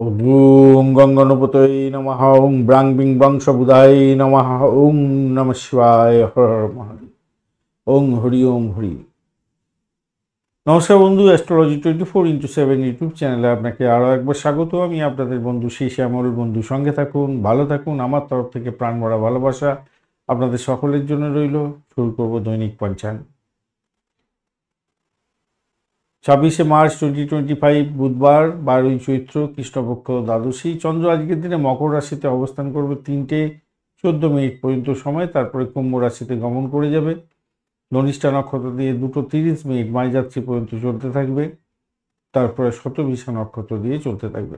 ওম গঙ্গনপতয়ে নমঃ ওং ব্রাং বিং বং সবুদায় নমঃ ওং নমঃ শিবায় হর হর মহাদেব ওং হরি ওম হরি। নমস্কার বন্ধু, অ্যাস্ট্রোলজি 24x7 ইউটিউব চ্যানেলে আপনাকে আরও একবার স্বাগত। আমি আপনাদের বন্ধু শ্রী শ্যামল। বন্ধু সঙ্গে থাকুন, ভালো থাকুন। আমার তরফ থেকে প্রাণ ভরা ভালোবাসা আপনাদের সকলের জন্য রইল। শুরু করব দৈনিক পঞ্চাঙ্গ। 26 মার্চ 2025 বুধবার, 12ই চৈত্র, কৃষ্ণপক্ষ দ্বাদশী। চন্দ্র আজকের দিনে মকর রাশিতে অবস্থান করবে 3:14 পর্যন্ত সময়, তারপরে কুম্ভ রাশিতে গমন করে যাবে। ধনিষ্ঠা নক্ষত্র দিয়ে 2:30 মাঝরাত্রি পর্যন্ত চলতে থাকবে, তারপরে শতভিষা নক্ষত্র দিয়ে চলতে থাকবে।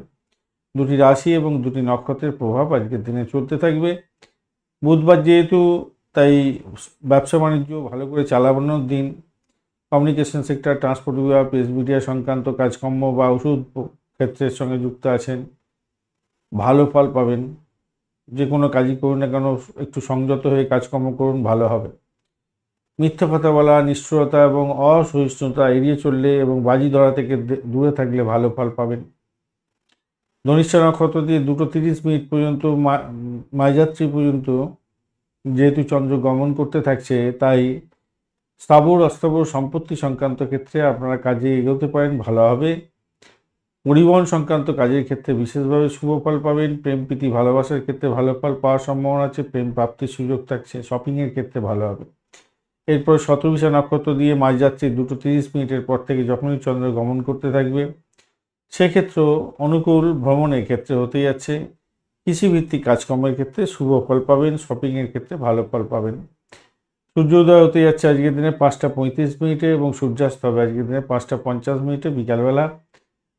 দুটি রাশি এবং দুটি নক্ষত্রের প্রভাব আজকের দিনে চলতে থাকবে। বুধবার যেহেতু, তাই ব্যবসা বাণিজ্য ভালো করে চালানোর দিন। কমিউনিকেশন সেক্টর, ট্রান্সপোর্ট বিভাগ, প্রেস মিডিয়া সংক্রান্ত কাজকর্ম বা ওষুধ ক্ষেত্রের সঙ্গে যুক্ত আছেন, ভালো ফল পাবেন। যে কোনো কাজই করুন না কেন একটু সংযত হয়ে কাজকর্ম করুন, ভালো হবে। মিথ্যা কথা বলা, নিষ্ঠুরতা এবং অসহিষ্ণুতা এড়িয়ে চললে এবং বাজি ধরা থেকে দূরে থাকলে ভালো ফল পাবেন। ধনিষ্ঠা নক্ষত্র দিয়ে 2:30 পর্যন্ত মাঝরাত্রি পর্যন্ত যেহেতু চন্দ্র গমন করতে থাকছে, তাই স্থাবর অস্থাবর সম্পত্তি সংক্রান্ত ক্ষেত্রে আপনারা কাজে এগোতে পারেন, ভালো হবে। পরিবহন সংক্রান্ত কাজের ক্ষেত্রে বিশেষভাবে শুভ ফল পাবেন। প্রেম প্রীতি ভালোবাসার ক্ষেত্রে ভালো ফল পাওয়ার সম্ভাবনা আছে, প্রেম প্রাপ্তির সুযোগ থাকছে। শপিংয়ের ক্ষেত্রে ভালো হবে। এরপর শতভিষা নক্ষত্র দিয়ে মাঝরাত্রি 2:30 পর থেকে যখনই চন্দ্র গমন করতে থাকবে, সেক্ষেত্রেও অনুকূল ভ্রমণের ক্ষেত্রে হতে যাচ্ছে। কৃষিভিত্তিক কাজকর্মের ক্ষেত্রে শুভ ফল পাবেন, শপিংয়ের ক্ষেত্রে ভালো ফল পাবেন। সূর্যোদয় হতে যাচ্ছে আজকের দিনে 5:35 এবং সূর্যাস্ত হবে আজকের দিনে 5:50 বিকালবেলা।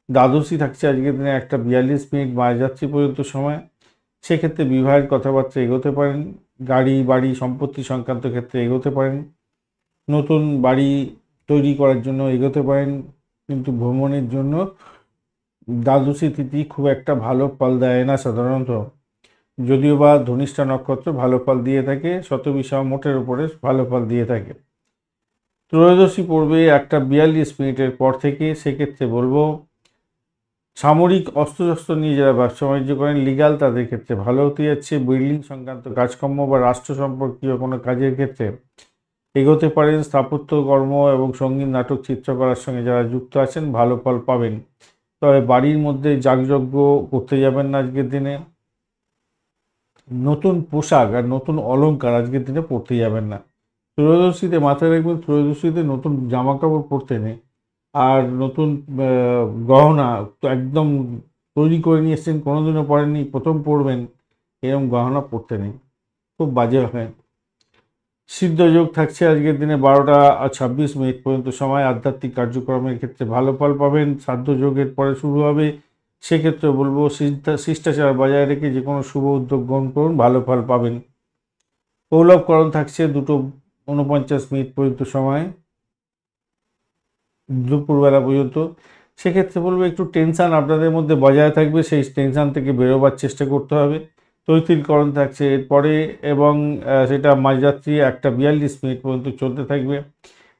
দ্বাদশী থাকছে আজকের দিনে 1:42 মাঝরাত্রি পর্যন্ত সময়। সেক্ষেত্রে বিবাহের কথাবার্তা এগোতে পারেন, গাড়ি বাড়ি সম্পত্তি সংক্রান্ত ক্ষেত্রে এগোতে পারেন, নতুন বাড়ি তৈরি করার জন্য এগোতে পারেন। কিন্তু ভ্রমণের জন্য দ্বাদশী তিথি খুব একটা ভালো ফল দেয় না সাধারণত, যদিও বা ধনিষ্ঠা নক্ষত্র ভালো ফল দিয়ে থাকে, শতভিষা মোটের উপরে ভালো ফল দিয়ে থাকে। ত্রয়োদশী পড়বে 1:42 পর থেকে। সেক্ষেত্রে বলবো সামরিক অস্ত্রশস্ত্র নিয়ে যারা ব্যবসা বাণিজ্য করেন, লিগাল, তাদের ক্ষেত্রে ভালো হতে যাচ্ছে। বিল্ডিং সংক্রান্ত কাজকর্ম বা রাষ্ট্র সম্পর্কীয় কোনো কাজের ক্ষেত্রে এগোতে পারেন। স্থাপত্য কর্ম এবং সঙ্গীত, নাটক, চিত্রকলার সঙ্গে যারা যুক্ত আছেন ভালো ফল পাবেন। তবে বাড়ির মধ্যে যাগযজ্ঞ করতে যাবেন না আজকের দিনে। নতুন পোশাক আর নতুন অলংকার আজকের দিনে পরতে যাবেন না। ত্রয়োদশীতে মাথায় রাখবেন, ত্রয়োদশীতে নতুন জামা কাপড় পরতে নেই। আর নতুন গহনা তো একদম তৈরি করে নিয়ে এসছেন, কোনোদিনও পরেননি, প্রথম পরবেন, এরকম গহনা পরতে নেই, খুব বাজে হয়। সিদ্ধযোগ থাকছে আজকের দিনে 12:26 পর্যন্ত সময়। আধ্যাত্মিক কার্যক্রমের ক্ষেত্রে ভালো ফল পাবেন। সাধ্যযোগের পরে শুরু হবে, সেক্ষেত্রে বলবো শিষ্টাচার বজায় রেখে যে কোনো শুভ উদ্যোগ গ্রহণ করুন, ভালো ফল পাবেন। কৌলভকরণ থাকছে 2:49 পর্যন্ত সময়, দুপুরবেলা পর্যন্ত। সেক্ষেত্রে বলবো একটু টেনশান আপনাদের মধ্যে বজায় থাকবে, সেই টেনশান থেকে বেরোবার চেষ্টা করতে হবে। তৈতিলকরণ থাকছে এরপরে এবং সেটা মাঝরাত্রি 1:42 পর্যন্ত চলতে থাকবে।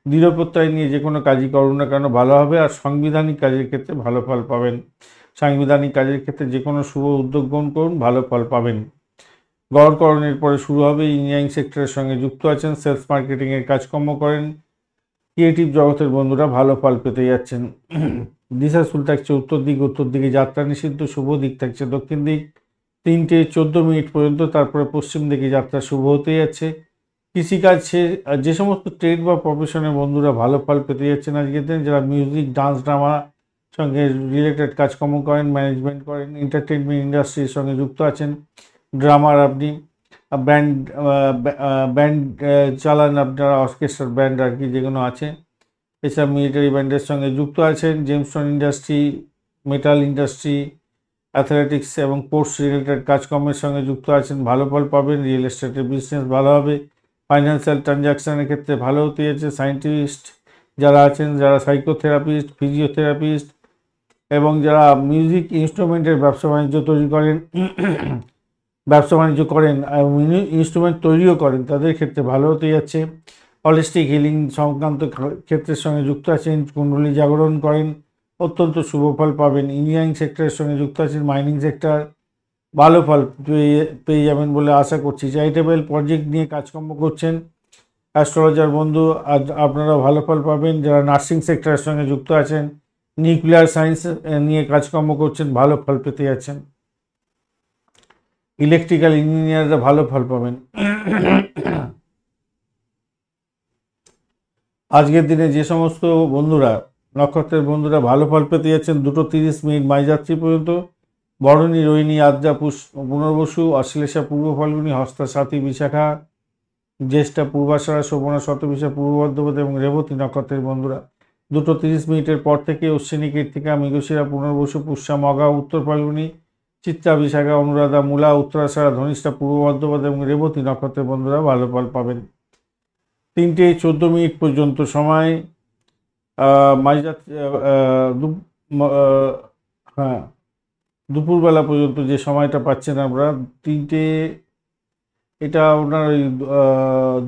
দৃঢ় প্রত্যয় নিয়ে যে কোনো কাজই করুন না কেন ভালো হবে। আর সাংবিধানিক কাজের ক্ষেত্রে ভালো ফল পাবেন। সাংবিধানিক কাজের ক্ষেত্রে যে কোনো শুভ উদ্যোগ গ্রহণ করুন, ভালো ফল পাবেন। গড়করণের পরে শুরু হবে। ইঞ্জিনিয়ারিং সেক্টরের সঙ্গে যুক্ত আছেন, সেলস মার্কেটিংয়ের কাজকর্ম করেন, ক্রিয়েটিভ জগতের বন্ধুরা ভালো ফল পেতে যাচ্ছেন। দিশাশুল থাকছে উত্তর দিক, উত্তর দিকে যাত্রা নিষিদ্ধ। শুভ দিক থাকছে দক্ষিণ দিক 3:14 পর্যন্ত, তারপরে পশ্চিম দিকে যাত্রা শুভ হতে যাচ্ছে। কৃষিকাজ যে সমস্ত ট্রেড বা প্রফেশনের বন্ধুরা ভালো ফল পেতে যাচ্ছেন আজকের দিন। যারা মিউজিক, ডান্স, ড্রামা সঙ্গে রিলেটেড কাজকর্ম করেন, ম্যানেজমেন্ট করেন, এন্টারটেনমেন্ট ইন্ডাস্ট্রির সঙ্গে যুক্ত আছেন, ড্রামার আপনি, ব্যান্ড ব্যান্ড চালান আপনারা, অর্কেস্ট্রার ব্যান্ড আর কি যেগুলো আছে। এছাড়া মিলিটারি ব্যান্ডের সঙ্গে যুক্ত আছেন। Gemstone industry, metal industry, athletics এবং স্পোর্টস রিলেটেড কাজকর্মের সঙ্গে যুক্ত আছেন, ভালো ফল পাবেন। রিয়েল এস্টেটের বিজনেস ভালো হবে। ফাইন্যান্সিয়াল ট্রানজ্যাকশানের ক্ষেত্রে ভালো হতে যাচ্ছে। সায়েন্টিস্ট যারা আছেন, যারা সাইকোথেরাপিস্ট, ফিজিওথেরাপিস্ট এবং যারা মিউজিক ইনস্ট্রুমেন্টের ব্যবসা বাণিজ্য ইনস্ট্রুমেন্ট তৈরিও করেন, তাদের ক্ষেত্রে ভালো হতে যাচ্ছে। হলিস্টিক হিলিং সংক্রান্ত ক্ষেত্রের সঙ্গে যুক্ত আছেন, কুণ্ডলী জাগরণ করেন, অত্যন্ত শুভ ফল পাবেন। ইঞ্জিনিয়ারিং সেক্টরের সঙ্গে যুক্ত আছেন, মাইনিং সেক্টর, ভালো ফল পেয়ে যাবেন বলে আশা করছি। চ্যারিটেবল প্রজেক্ট নিয়ে কাজকর্ম করছেন অ্যাস্ট্রোলজার বন্ধু, আজ আপনারা ভালো ফল পাবেন। যারা নার্সিং সেক্টরের সঙ্গে যুক্ত আছেন, নিউক্লিয়ার সায়েন্স নিয়ে কাজকর্ম করছেন, ভালো ফল পেতে যাচ্ছেন। ইলেকট্রিক্যাল ইঞ্জিনিয়াররা ভালো ফল পাবেন। আজকের দিনে যে সমস্ত বন্ধুরা, নক্ষত্রের বন্ধুরা ভালো ফল পেতে যাচ্ছেন, 2:30 মাইযাত্রী পর্যন্ত, ভরণী, রোহিণী, আদ্রা, পুনর্বসু, অশ্লেষা, পূর্ব ফাল্গুনী, হস্তা, সাথী, বিশাখা, জ্যেষ্ঠা, পূর্বাষাঢ়া, শোভনা, শতভিষা, পূর্ব বর্ধমান এবং রেবতী নক্ষত্রের বন্ধুরা 2:30 পর থেকে অশ্বিনী, কৃত্তিকা, মৃগশিরা, পুনর্বসু, পুষ্যা, মঘা, উত্তর ফাল্গুনী, চিত্রা, বিশাখা, অনুরাধা, মূলা, উত্তরাষাঢ়া, ধনিষ্ঠা, পূর্ব বর্ধমান এবং রেবতী নক্ষত্রের বন্ধুরা ভালো ফল পাবেন। 3:14 পর্যন্ত সময় মাঝরাত্রি, হ্যাঁ, দুপুরবেলা পর্যন্ত যে সময়টা পাচ্ছেন আমরা, এটা আপনার ওই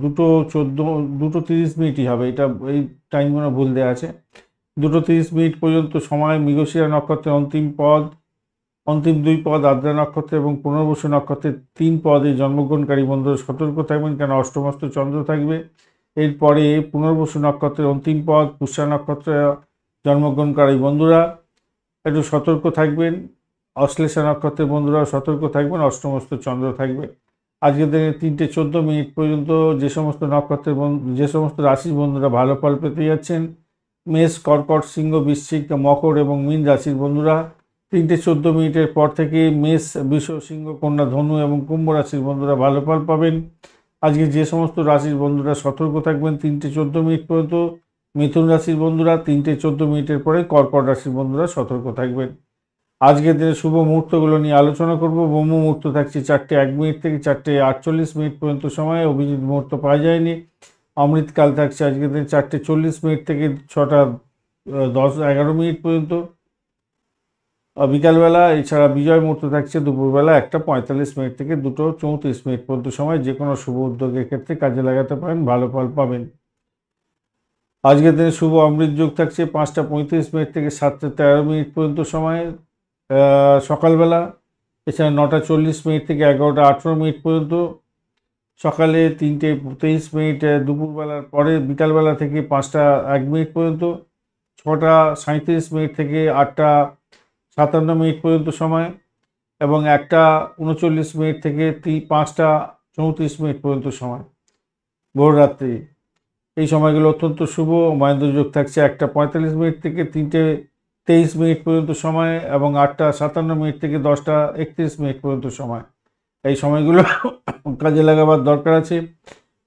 2:30 হবে, এটা এই টাইমগুলো ভুল দেওয়া আছে। 2:30 পর্যন্ত সময় মৃগশিরা নক্ষত্রের অন্তিম 2 পদ, আদ্রা নক্ষত্র এবং পুনর্বসু নক্ষত্রের 3 পদে জন্মগ্রহণকারী বন্ধুরা সতর্ক থাকবেন, কেন অষ্টমস্ত চন্দ্র থাকবে। এরপরে পুনর্বসু নক্ষত্রের অন্তিম পদ, পুষ্যা নক্ষত্রে জন্মগ্রহণকারী বন্ধুরা একটু সতর্ক থাকবেন। অশ্লেষা নক্ষত্রের বন্ধুরা সতর্ক থাকবেন, অষ্টমস্ত চন্দ্র থাকবে। আজকের দিনে 3:14 পর্যন্ত যে সমস্ত নক্ষত্রের যে সমস্ত রাশির বন্ধুরা ভালো ফল পেতে যাচ্ছেন, মেষ, কর্কট, সিংহ, বৃশ্চিক, মকর এবং মীন রাশির বন্ধুরা 3:14 পর থেকে মেষ, বৃষ, সিংহ, কন্যা, ধনু এবং কুম্ভ রাশির বন্ধুরা ভালো ফল পাবেন। আজকে যে সমস্ত রাশির বন্ধুরা সতর্ক থাকবেন 3:14 পর্যন্ত, মিথুন রাশির বন্ধুরা 3:14 পরে কর্কট রাশির বন্ধুরা সতর্ক থাকবেন। আজকের দিনে শুভ মুহূর্তগুলো নিয়ে আলোচনা করব। ব্রহ্ম মুহূর্ত থাকছে 4:01 থেকে 4:48 পর্যন্ত সময়, অভিজিৎ মুহূর্ত পাওয়া যায়নি। অমৃতকাল থাকছে আজকের দিনে 4:40 থেকে 6:10-11 পর্যন্ত বিকালবেলা। এছাড়া বিজয় মুহূর্ত থাকছে দুপুরবেলা 1:45 থেকে 2:34 পর্যন্ত সময়। যে কোনো শুভ উদ্যোগের ক্ষেত্রে কাজে লাগাতে পারেন, ভালো ফল পাবেন। আজকের দিনে শুভ অমৃত যোগ থাকছে 5:35 থেকে 7:13 পর্যন্ত সময় সকালবেলা। এছাড়া 9:40 থেকে 11:18 পর্যন্ত সকালে, 3:23 দুপুরবেলার পরে, বিকালবেলা থেকে 5:01 পর্যন্ত, 6:37 থেকে 8:57 পর্যন্ত সময় এবং 1:39 থেকে 5:34 পর্যন্ত সময় ভোররাত্রি। এই সময়গুলো অত্যন্ত শুভ। মহেন্দ্র যোগ থাকছে 1:45 থেকে 3:23 পর্যন্ত সময় এবং 8:57 থেকে 10:31 পর্যন্ত সময়। এই সময়গুলো কাজে লাগাবার দরকার আছে।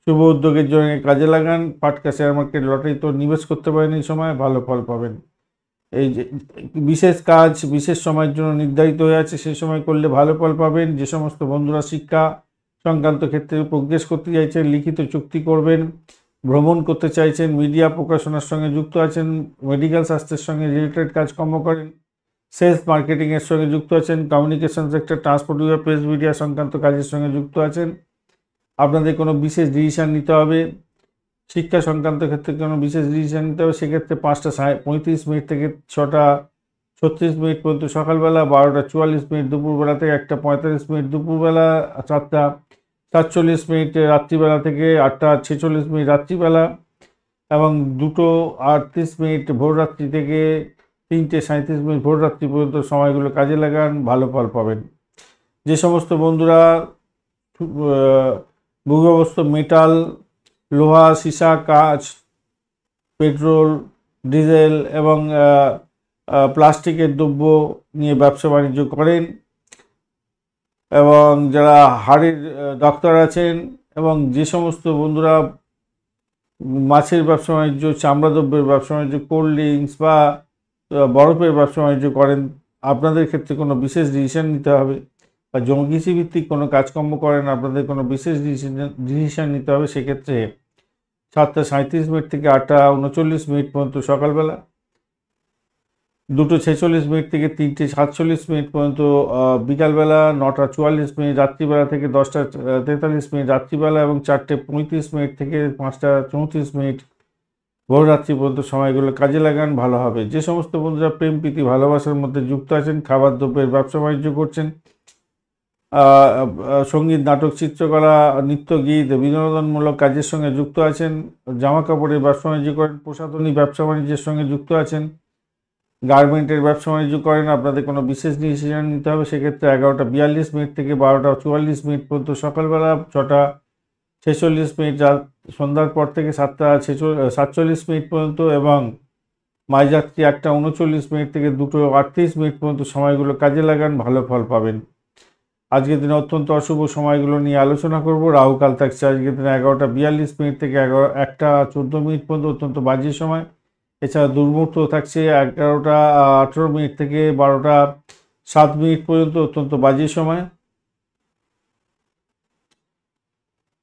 শুভ উদ্যোগের জন্য কাজে লাগান। পাটকা, শেয়ার মার্কেট, লটারি তো নিবেশ করতে পারেন, এই সময় ভালো ফল পাবেন। এই যে বিশেষ কাজ বিশেষ সময়ের জন্য নির্ধারিত হয়ে আছে, সেই সময় করলে ভালো ফল পাবেন। যে সমস্ত বন্ধুরা শিক্ষা সংক্রান্ত ক্ষেত্রে প্রোগ্রেস করতে চাইছেন, লিখিত চুক্তি করবেন, ভ্রমণ করতে চাইছেন, মিডিয়া প্রকাশনার সঙ্গে যুক্ত আছেন, মেডিকেল স্বাস্থ্যের সঙ্গে রিলেটেড কাজকর্ম করেন, সেলস মার্কেটিংয়ের সঙ্গে যুক্ত আছেন, কমিউনিকেশন সেক্টর, ট্রান্সপোর্ট বিভাগ, প্রেস মিডিয়া সংক্রান্ত কাজের সঙ্গে যুক্ত আছেন, আপনাদের কোনো বিশেষ ডিসিশন নিতে হবে। শিক্ষা সংক্রান্ত ক্ষেত্রে কোনো বিশেষ ডিসিশন নিতে হবে, সেক্ষেত্রে 5:35 থেকে 6:36 পর্যন্ত সকালবেলা, 12:44 দুপুরবেলা থেকে 1:45 দুপুরবেলা, 4:47 রাত্রিবেলা থেকে 8:46 রাত্রিবেলা এবং 2:38 ভোররাত্রি থেকে 3:37 ভোররাত্রি পর্যন্ত সময়গুলো কাজে লাগান, ভালো ফল পাবেন। যে সমস্ত বন্ধুরা ভূগর্ভস্থ মেটাল, লোহা, সীসা, কাঁচ, পেট্রোল, ডিজেল এবং প্লাস্টিকের দ্রব্য নিয়ে ব্যবসা বাণিজ্য করেন এবং যারা হাড়ের ডাক্তার আছেন এবং যে সমস্ত বন্ধুরা মাছের ব্যবসা বাণিজ্য, চামড়া দ্রব্যের ব্যবসা বাণিজ্য, কোল্ড ড্রিঙ্কস বা বরফের ব্যবসা বাণিজ্য করেন, আপনাদের ক্ষেত্রে কোনো বিশেষ ডিসিশন নিতে হবে। বা জঙ্গিসি ভিত্তিক কোনো কাজকর্ম করেন, আপনাদের কোনো বিশেষ ডিসিশন নিতে হবে। সেক্ষেত্রে 7:37 থেকে 8:39 পর্যন্ত সকালবেলা, 2:46 থেকে 3:47 পর্যন্ত বিকালবেলা, 9:44 রাত্রিবেলা থেকে 10:43 রাত্রিবেলা এবং 4:35 থেকে 5:34 ভোররাত্রি পর্যন্ত সময়গুলো কাজে লাগান, ভালো হবে। যে সমস্ত বন্ধুরা প্রেম প্রীতি ভালোবাসার মধ্যে যুক্ত আছেন, খাবার দ্রব্যের ব্যবসা বাণিজ্য করছেন, সঙ্গীত নাটক চিত্রকলা নৃত্য গীত বিনোদনমূলক কাজের সঙ্গে যুক্ত আছেন, জামা কাপড়ের ব্যবসা বাণিজ্য করেন, প্রসাধনী ব্যবসা বাণিজ্যের সঙ্গে যুক্ত আছেন, গার্মেন্টের ব্যবসা বাণিজ্য করেন, আপনাদের কোনো বিশেষ ডিসিশন নিতে হবে, সেক্ষেত্রে 11:42 থেকে 12:44 পর্যন্ত সকালবেলা, 6:46 রাত সন্ধ্যার পর থেকে 7:47 পর্যন্ত, এবং মাঝরাত্রি 1:39 থেকে 2:38 পর্যন্ত সময়গুলো কাজে লাগান, ভালো ফল পাবেন। আজকের দিনে অত্যন্ত অশুভ সময়গুলো নিয়ে আলোচনা করব। রাহুকাল থাকছে আজকের দিনে 11:42 থেকে 1:14 পর্যন্ত, অত্যন্ত বাজে সময়। এছাড়া দুর্মুহূর্ত থাকছে 11:18 থেকে 12:07 পর্যন্ত, অত্যন্ত বাজে সময়।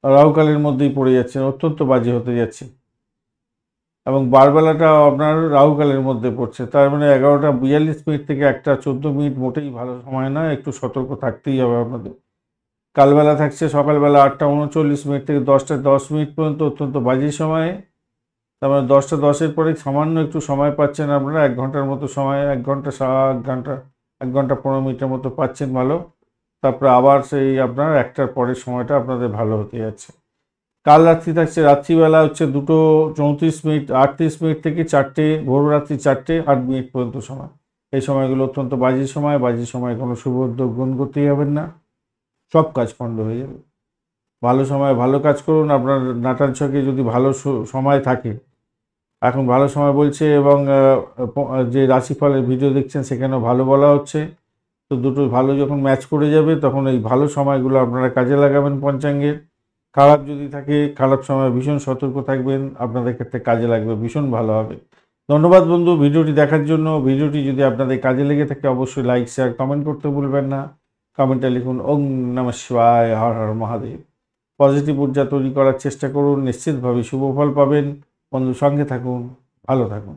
রাহুকালের মধ্যেই পড়ে যাচ্ছে, অত্যন্ত বাজে হতে যাচ্ছে, এবং বারবেলাটা আপনার রাহুকালের মধ্যে পড়ছে। তার মানে 11:42 থেকে 1:14 মোটেই ভালো সময় না, একটু সতর্ক থাকতেই হবে আপনাদের। কালবেলা থাকছে সকালবেলা 8:39 থেকে 10:10 পর্যন্ত, অত্যন্ত বাজে সময়ে। তার মানে 10:10 পরে সামান্য একটু সময় পাচ্ছেন আপনারা, 1 ঘন্টার মতো সময়, 1 ঘন্টা 1 ঘন্টা 15 মিনিটের মতো পাচ্ছেন ভালো। তারপরে আবার সেই আপনার 1টার পরের সময়টা আপনাদের ভালো হতে যাচ্ছে। কাল রাত্রি থাকছে, রাত্রিবেলা হচ্ছে 2:34 থেকে 4টে, ভোররাত্রি 4:08 পর্যন্ত সময়। এই সময়গুলো অত্যন্ত বাজে সময়। বাজে সময় কোনো শুভ উদ্যোগ গ্রহণ করতেই হবেন না, সব কাজ পণ্ড হয়ে যাবে। ভালো সময় ভালো কাজ করুন। আপনার নাটাল ছকে যদি ভালো সময় থাকে, এখন ভালো সময় বলছে, এবং যে রাশিফলের ভিডিও দেখছেন সেখানেও ভালো বলা হচ্ছে। তো দুটো ভালো যখন ম্যাচ করে যাবে, তখন এই ভালো সময়গুলো আপনারা কাজে লাগাবেন পঞ্চাঙ্গের। খারাপ যদি থাকে, খারাপ সময় ভীষণ সতর্ক থাকবেন, আপনাদের ক্ষেত্রে কাজে লাগবে, ভীষণ ভালো হবে। ধন্যবাদ বন্ধু ভিডিওটি দেখার জন্য। ভিডিওটি যদি আপনাদের কাজে লেগে থাকে, অবশ্যই লাইক শেয়ার কমেন্ট করতে ভুলবেন না। কমেন্টে লিখুন ওম নমঃ শিবায়, হর হর মহাদেব। পজিটিভ ঊর্জা তৈরি করার চেষ্টা করুন, নিশ্চিতভাবে শুভ ফল পাবেন। বন্ধু সঙ্গে থাকুন, ভালো থাকুন।